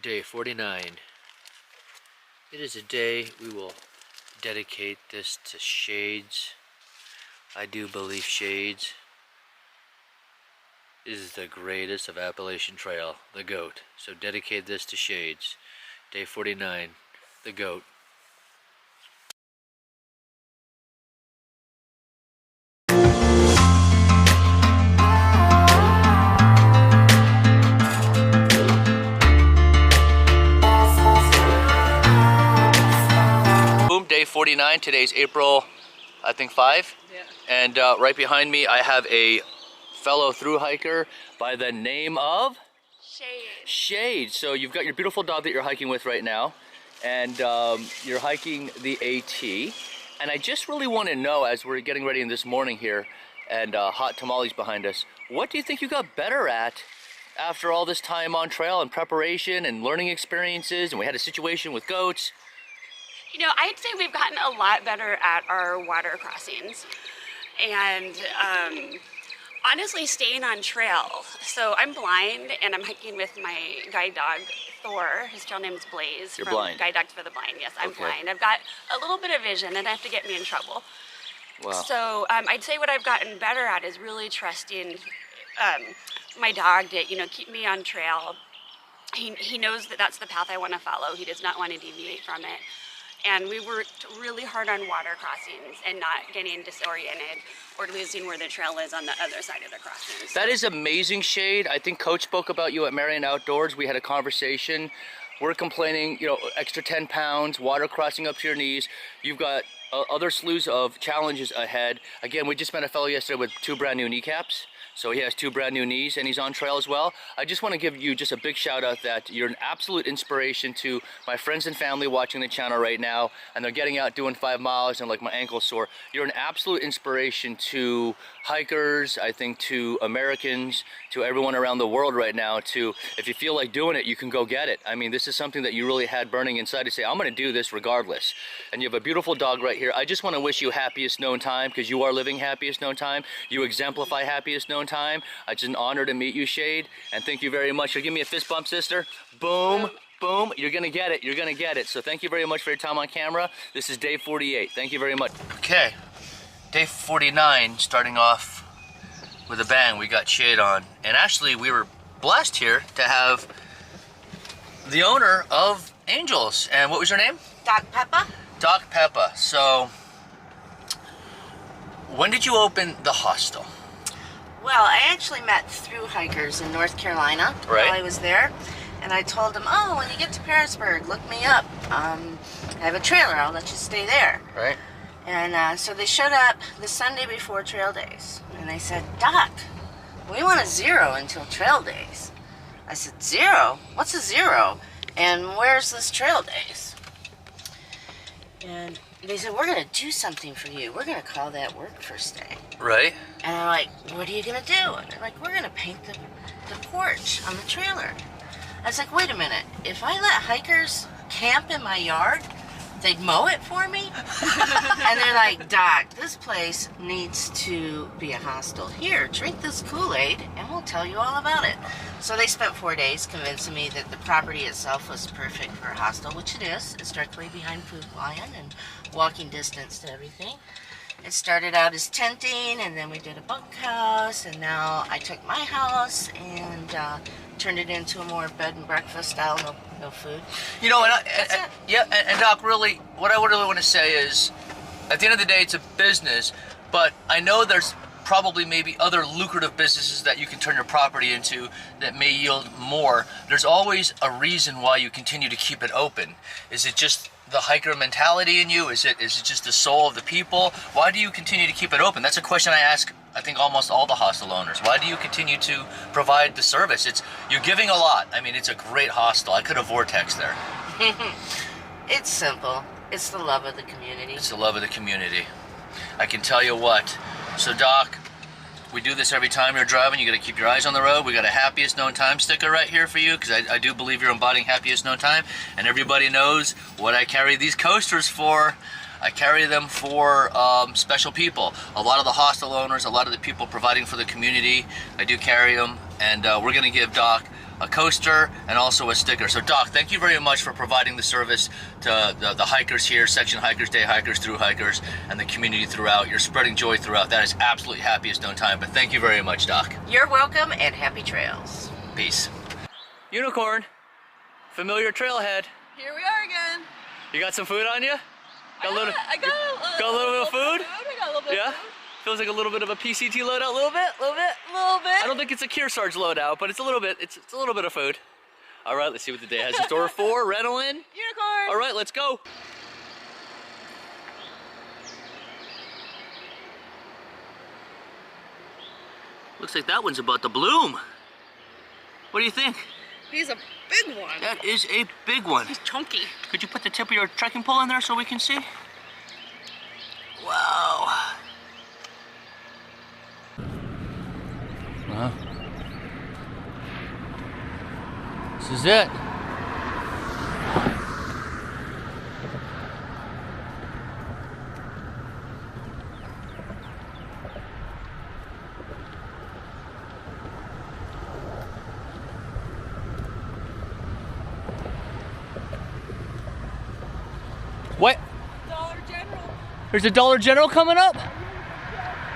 Day 49. It is a day we will dedicate this to shades. I do believe shades is the greatest of Appalachian Trail, the GO.A.T. So dedicate this to shades. Day 49, the GO.A.T. Day 49. Today's April, I think 5. Yeah. And right behind me I have a fellow thru hiker by the name of Shade. So you've got your beautiful dog that you're hiking with right now, and you're hiking the AT. And I just really want to know, as we're getting ready in this morning here, and hot tamales behind us, what do you think you got better at after all this time on trail and preparation and learning experiences? And we had a situation with goats. You know, I'd say we've gotten a lot better at our water crossings, and honestly staying on trail. So I'm blind and I'm hiking with my guide dog, Thor. His trail name is Blaze. You're from blind? Guide Dogs for the Blind. Yes, I'm Okay. blind. I've got a little bit of vision, and I have to get me in trouble. Wow. So I'd say what I've gotten better at is really trusting my dog to, you know, keep me on trail. He knows that that's the path I want to follow. He does not want to deviate from it. And we worked really hard on water crossings and not getting disoriented or losing where the trail is on the other side of the crossings. That is amazing, Shade. I think Coach spoke about you at Marion Outdoors. We had a conversation. We're complaining, you know, extra 10 pounds, water crossing up to your knees. You've got other slews of challenges ahead. Again, we just met a fellow yesterday with 2 brand new kneecaps. So he has 2 brand new knees, and he's on trail as well. I just want to give you just a big shout out that you're an absolute inspiration to my friends and family watching the channel right now, and they're getting out doing 5 miles and like my ankle's sore. You're an absolute inspiration to hikers, I think to Americans, to everyone around the world right now. To, if you feel like doing it, you can go get it. I mean, this is something that you really had burning inside to say, I'm going to do this regardless. And you have a beautiful dog right here. I just want to wish you happiest known time, because you are living happiest known time. You exemplify happiest known time. It's an honor to meet you, Shade, and thank you very much. So give me a fist bump, sister. Boom, boom. You're gonna get it. You're gonna get it. So thank you very much for your time on camera. This is day 48. Thank you very much. Okay, day 49, starting off with a bang. We got Shade on, and actually we were blessed here to have the owner of Angels. And what was your name? Doc Peppa. Doc Peppa. So when did you open the hostel? Well, I actually met thru hikers in North Carolina while I was there, and I told them, oh, when you get to Pearisburg, look me up. I have a trailer. I'll let you stay there. Right. And so they showed up the Sunday before trail days, and they said, Doc, we want a 0 until trail days. I said, 0? What's a 0? And where's this trail days? And they said, we're going to do something for you. We're going to call that work first day. Right. And I'm like, what are you going to do? And they're like, we're going to paint the porch on the trailer. I was like, wait a minute. If I let hikers camp in my yard, they'd mow it for me? And they're like, Doc, this place needs to be a hostel. Here, drink this Kool-Aid, and we'll tell you all about it. So they spent 4 days convincing me that the property itself was perfect for a hostel, which it is. It's directly behind Food Lion and walking distance to everything. It started out as tenting, and then we did a bunkhouse, and now I took my house and turned it into a more bed and breakfast style, no food. You know, and Doc, really, what I really want to say is, at the end of the day, it's a business, but I know there's probably maybe other lucrative businesses that you can turn your property into that may yield more. There's always a reason why you continue to keep it open. Is it just the hiker mentality in you? Is it just the soul of the people? Why do you continue to keep it open? That's a question I ask, I think, almost all the hostel owners. Why do you continue to provide the service? You're giving a lot. I mean, it's a great hostel. I could have vortex there. It's simple. It's the love of the community. It's the love of the community. I can tell you what. So, Doc, we do this every time you're driving. You got to keep your eyes on the road. We got a Happiest Known Time sticker right here for you, because I do believe you're embodying Happiest Known Time, and everybody knows what I carry these coasters for. I carry them for special people. A lot of the hostel owners, a lot of the people providing for the community, I do carry them, and we're going to give Doc a coaster, and also a sticker. So Doc, thank you very much for providing the service to the hikers here, section hikers, day hikers, through hikers, and the community throughout. You're spreading joy throughout. That is absolutely happiest known time. But thank you very much, Doc. You're welcome, and happy trails. Peace. Unicorn, familiar trailhead. Here we are again. You got some food on you? I got a little got a little bit of food? I got a little bit Yeah? of food. Feels like a little bit of a PCT loadout, a little bit. I don't think it's a Kearsarge loadout, but it's a little bit. It's a little bit of food. All right, let's see what the day has in store for Renolin. Unicorn. All right, let's go. Looks like that one's about to bloom. What do you think? He's a big one. That is a big one. He's chunky. Could you put the tip of your trekking pole in there so we can see? Wow. Well, this is it. What? Dollar General. There's a Dollar General coming up?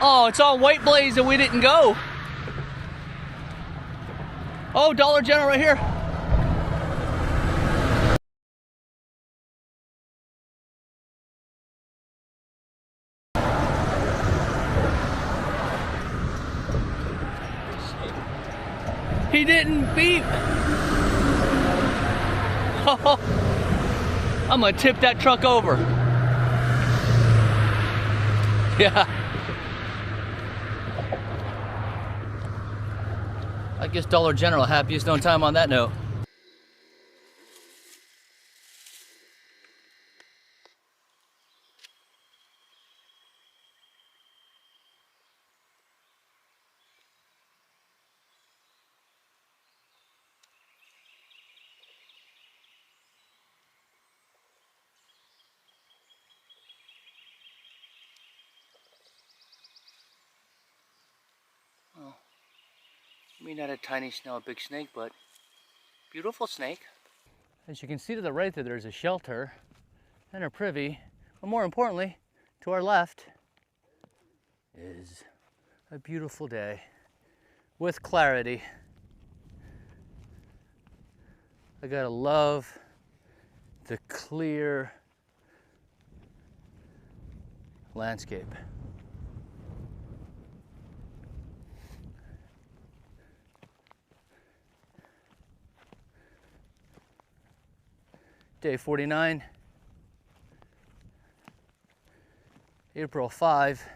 Oh, it's on White Blaze and we didn't go. Oh, Dollar General right here. He didn't beep. I'm gonna tip that truck over. Yeah. I guess Dollar General, happiest known time on that note. I mean, not a tiny snail, a big snake, but beautiful snake. As you can see to the right there's a shelter and a privy, but more importantly, to our left is a beautiful day with clarity. I gotta love the clear landscape. Day 49, April 5.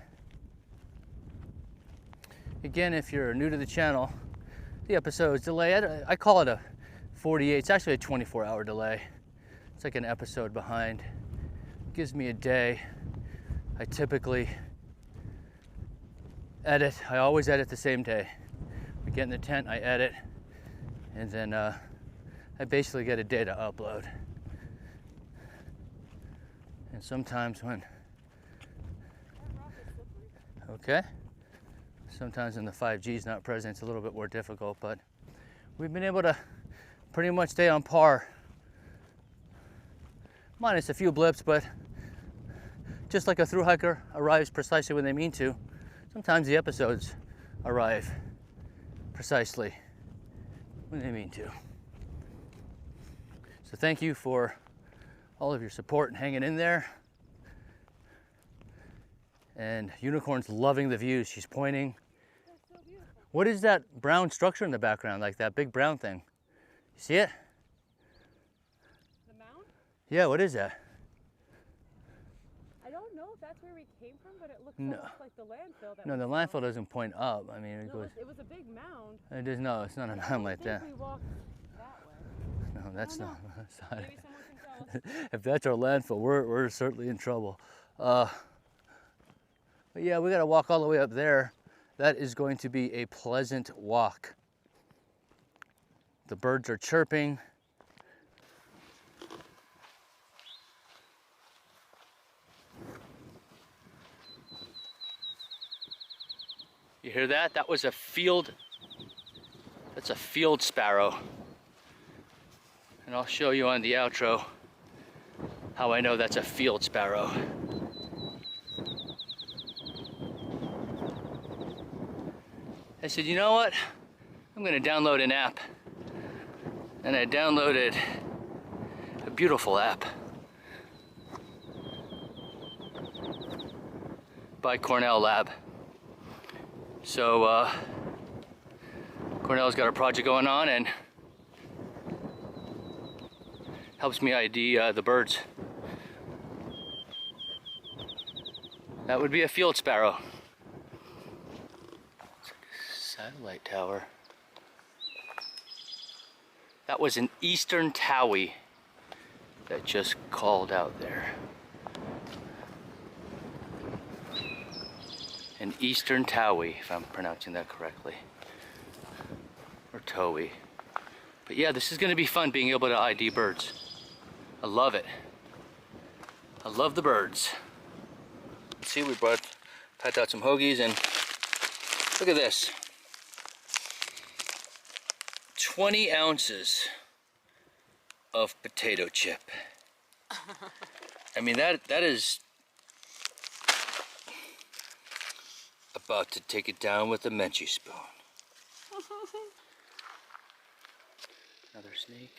Again, if you're new to the channel, the episode's delayed. I call it a 48, it's actually a 24-hour delay. It's like an episode behind. It gives me a day. I typically edit, I always edit the same day. We get in the tent, I edit, and then I basically get a day to upload. And sometimes when, okay, sometimes when the 5G is not present, it's a little bit more difficult, but we've been able to pretty much stay on par. Minus a few blips, but just like a thru hiker arrives precisely when they mean to, sometimes the episodes arrive precisely when they mean to. So thank you for all of your support and hanging in there. And Unicorn's loving the views. She's pointing. That's so beautiful. What is that brown structure in the background, like that big brown thing? You see it? The mound? Yeah, what is that? I don't know if that's where we came from, but it looks No. almost like the landfill. That No, we the saw. landfill doesn't point up. I mean, it No, goes. it was a big mound. It is, no, it's not a mound like I that. think we walked that way. No, that's don't not. That's not. Maybe someone can tell us. If that's our landfill, we're certainly in trouble. But yeah, we gotta walk all the way up there. That is going to be a pleasant walk. The birds are chirping. You hear that? That was a field That's a field sparrow. And I'll show you on the outro how I know that's a field sparrow. I said, you know what? I'm gonna download an app. And I downloaded a beautiful app by Cornell Lab. So Cornell's got a project going on and helps me ID the birds. That would be a field sparrow. It's like a satellite tower. That was an eastern towhee that just called out there. An eastern towhee, if I'm pronouncing that correctly. Or towhee. But yeah, this is gonna be fun being able to ID birds. I love it. I love the birds. See, we packed out some hoagies and look at this. 20 ounces of potato chip. I mean, that is about to take it down with a Menchie spoon. Another snake.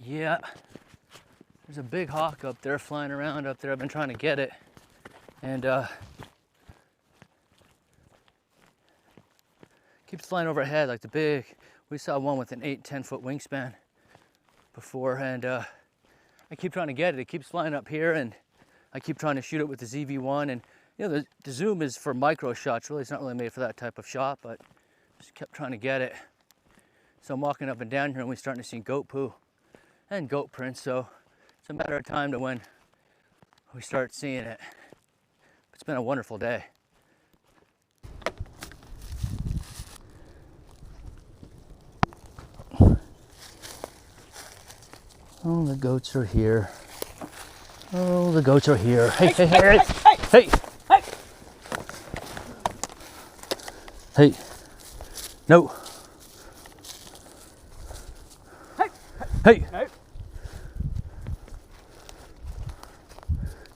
Yeah, there's a big hawk up there flying around up there. I've been trying to get it, and keeps flying overhead like the big. We saw one with an 8-10 foot wingspan before, and I keep trying to get it. It keeps flying up here, and I keep trying to shoot it with the ZV-1. And you know, the zoom is for micro shots. Really, it's not really made for that type of shot, but just kept trying to get it. So I'm walking up and down here, and we're starting to see goat poo and goat prints, so it's a matter of time to when we start seeing it. It's been a wonderful day. Oh, the goats are here. Oh, the goats are here. Hey, hey, hey, hey, hey, hey. No. Hey!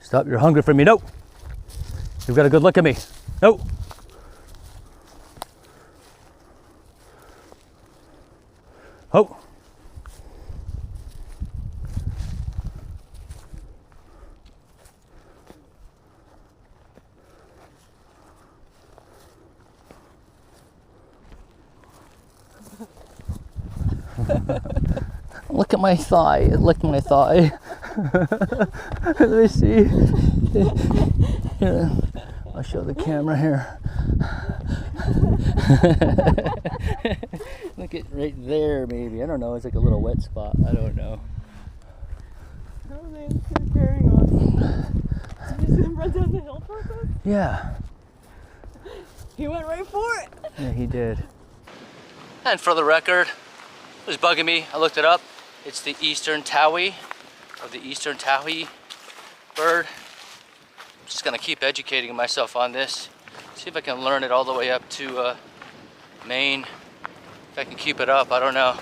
Stop, you're hungry for me. No! You've got a good look at me. No! Oh! Look at my thigh. It licked my thigh. Let me see. Here, I'll show the camera here. Look at right there, maybe. I don't know. It's like a little wet spot. I don't know. How are they still carrying on? Did you see him run down the hill towards us? Yeah. He went right for it. Yeah, he did. And for the record, it was bugging me. I looked it up. It's the eastern towhee, or the eastern towhee bird. I'm just gonna keep educating myself on this. See if I can learn it all the way up to Maine. If I can keep it up, I don't know.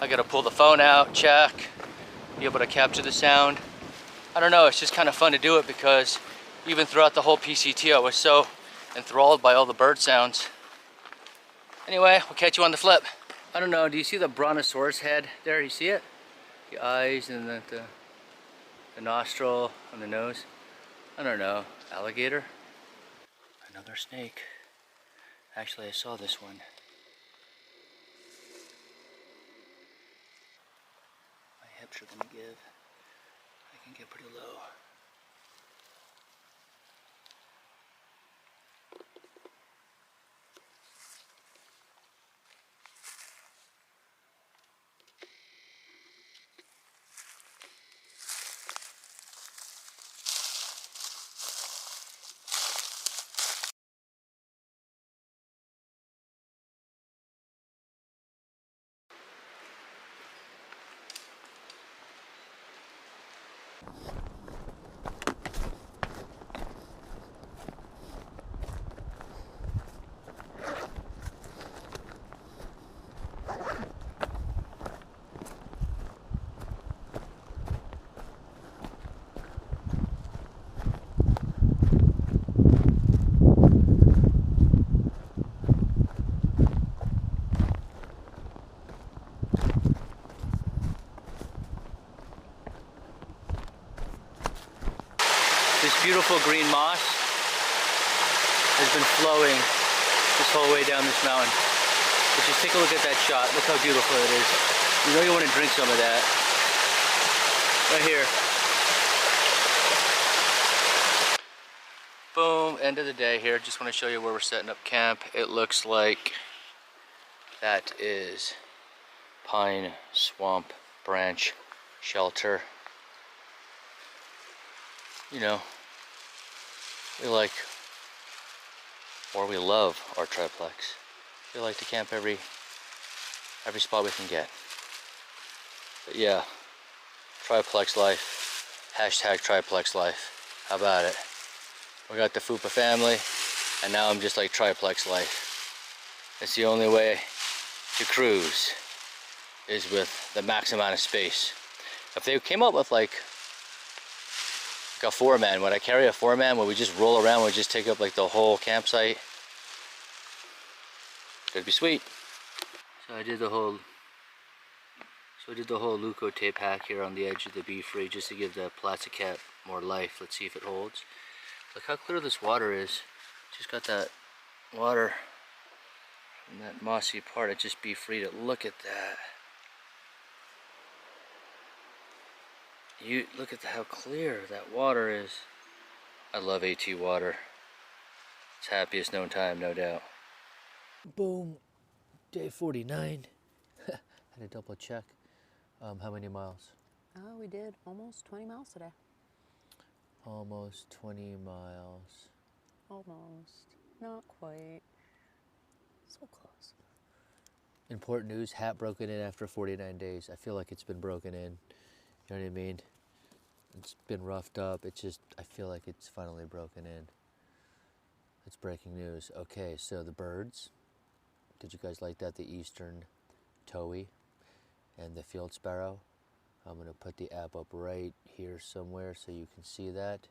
I gotta pull the phone out, check, be able to capture the sound. I don't know, it's just kind of fun to do it because even throughout the whole PCT, I was so enthralled by all the bird sounds. Anyway, we'll catch you on the flip. I don't know, do you see the brontosaurus head there? You see it? The eyes and the nostril on the nose. I don't know, alligator? Another snake. Actually, I saw this one. My hips are gonna give. I can get pretty low. has been flowing this whole way down this mountain. But just take a look at that shot. Look how beautiful it is. You know you want to drink some of that. Right here. Boom, end of the day here. Just want to show you where we're setting up camp. It looks like that is Pine Swamp Branch Shelter. You know, we like, or we love our triplex. We like to camp every spot we can get. But yeah, triplex life. Hashtag triplex life. How about it? We got the Fupa family, and now I'm just like triplex life. It's the only way to cruise is with the max amount of space. If they came up with like a 4-man, would I carry a 4-man? Would we just roll around? Would we just take up like the whole campsite? It'd be sweet. So I did the whole Luco tape hack here on the edge of the Be Free just to give the plastic cap more life. Let's see if it holds. Look how clear this water is. Just got that water from that mossy part. It just Be Free to look at that. You look at how clear that water is. I love AT water. It's happiest known time, no doubt. Boom, day 49. Had to double check. How many miles? We did almost 20 miles today. Almost 20 miles. Almost. Not quite. So close. Important news, hat broken in after 49 days. I feel like it's been broken in. You know what I mean? It's been roughed up. It's just, I feel like it's finally broken in. It's breaking news. Okay, so the birds. Did you guys like that? The eastern towhee and the field sparrow. I'm going to put the app up right here somewhere so you can see that.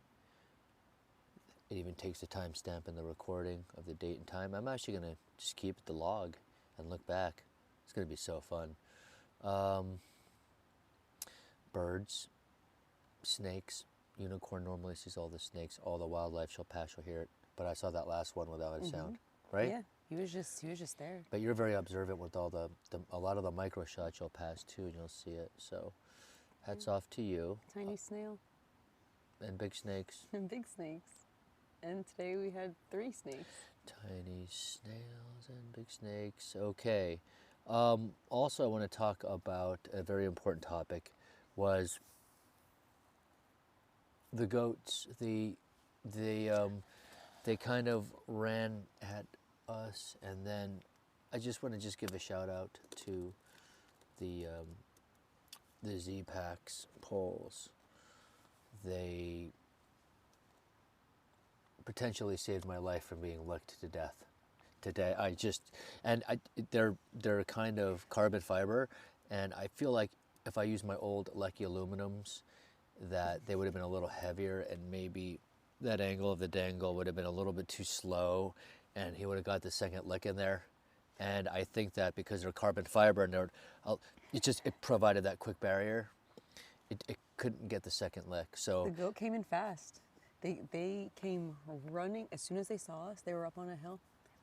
It even takes a timestamp in the recording of the date and time. I'm actually going to just keep the log and look back. It's going to be so fun. Birds, snakes. Unicorn normally sees all the snakes. All the wildlife shall pass, shall hear it. But I saw that last one without a sound, right? Yeah, he was just there. But you're very observant with all a lot of the micro shots you'll pass too, and you'll see it. So, hats off to you. Tiny snail. And big snakes. And big snakes. And today we had 3 snakes. Tiny snails and big snakes. Okay. Also, I want to talk about a very important topic. Was the goats. They kind of ran at us, and then I just want to give a shout out to the Z-Packs poles. They potentially saved my life from being licked to death today. They're kind of carbon fiber, and I feel like if I used my old Lecky aluminums, that they would have been a little heavier, and maybe that angle of the dangle would have been a little bit too slow, and he would have got the second lick in there. And I think that because they're carbon fiber and it provided that quick barrier, it couldn't get the second lick. So the goat came in fast. They came running as soon as they saw us. They were up on a hill.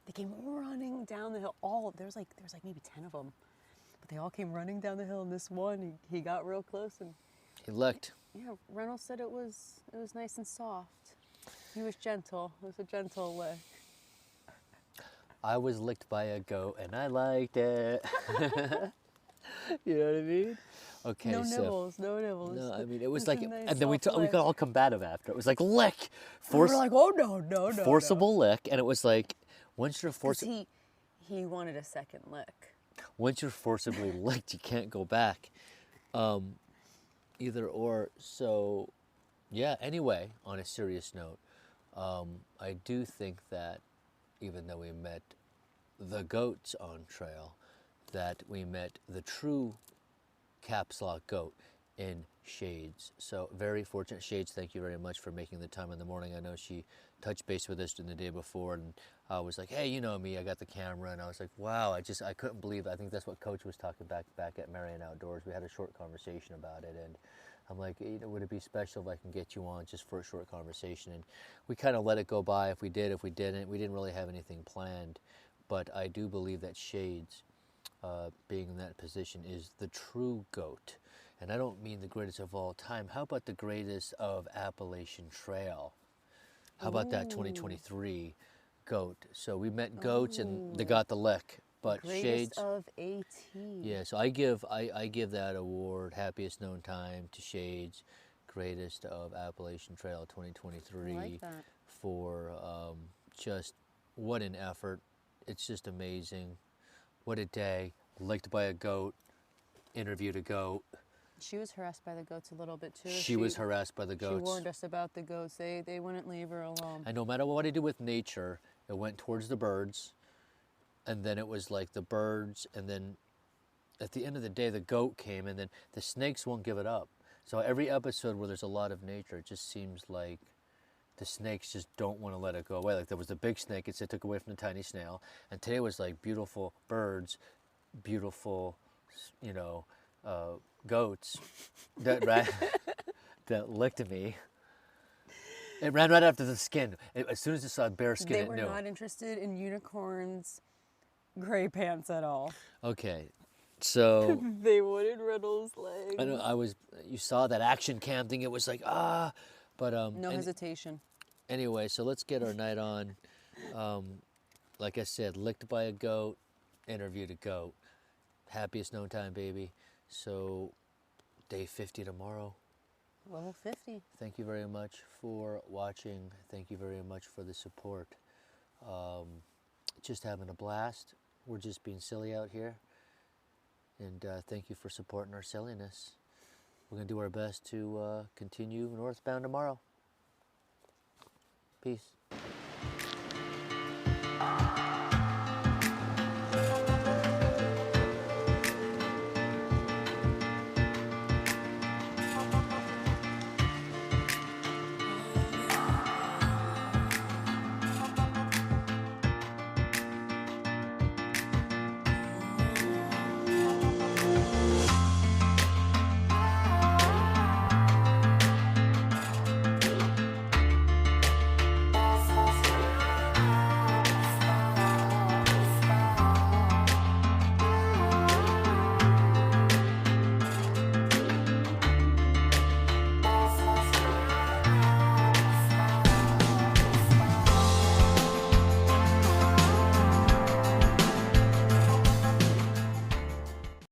They came running down the hill. There's like maybe 10 of them. But they all came running down the hill, and this one, he got real close and he licked. Yeah, Reynolds said it was nice and soft. He was gentle. It was a gentle lick. I was licked by a goat and I liked it. You know what I mean? Okay, no nibbles. No, I mean it was like, nice and then we got all combative after. It was like lick, we're like, oh no, forcible lick, and it was like once you're he wanted a second lick. Once you're forcibly licked, you can't go back. Either or. So, yeah. Anyway, on a serious note, I do think that even though we met the goats on trail, that we met the true caps lock goat in Shades. So very fortunate. Shades, thank you very much for making the time in the morning. I know she touched base with us the day before, and I was like, hey, you know me, I got the camera, and I was like, wow, I couldn't believe it. I think that's what Coach was talking back at Marion Outdoors. We had a short conversation about it, and I'm like, you know, would it be special if I can get you on just for a short conversation? And we kind of let it go by. If we did, if we didn't, we didn't really have anything planned. But I do believe that Shades, being in that position, is the true GOAT. And I don't mean the greatest of all time. How about the greatest of Appalachian Trail? How about that 2023 GOAT? So we met goats and they got the lick. But Greatest Shades of AT. yeah, so I give that award, Happiest Known Time, to Shades, Greatest of Appalachian Trail 2023, I like that. for just what an effort. It's just amazing. What a day. Licked by a goat, interviewed a goat. She was harassed by the goats a little bit too. She was harassed by the goats. She warned us about the goats. They wouldn't leave her alone. And no matter what I do with nature, it went towards the birds. And then it was like the birds, and then at the end of the day, the goat came, and then the snakes won't give it up. So every episode where there's a lot of nature, it just seems like the snakes just don't want to let it go away. Like there was the big snake, it took away from the tiny snail. And today was like beautiful birds, beautiful, you know, goats that, that licked me. It ran right after the skin. As soon as it saw bare skin, They it were knew. not interested in unicorns' gray pants at all. Okay, so They wanted Riddle's legs. I know you saw that action cam thing. It was like but No hesitation. Anyway, so let's get our night on. Like I said, licked by a goat, interviewed a goat. Happiest known time, baby. So day 50 tomorrow. Level 50. Thank you very much for watching. Thank you very much for the support. Just having a blast. We're just being silly out here. And thank you for supporting our silliness. We're going to do our best to continue northbound tomorrow. Peace.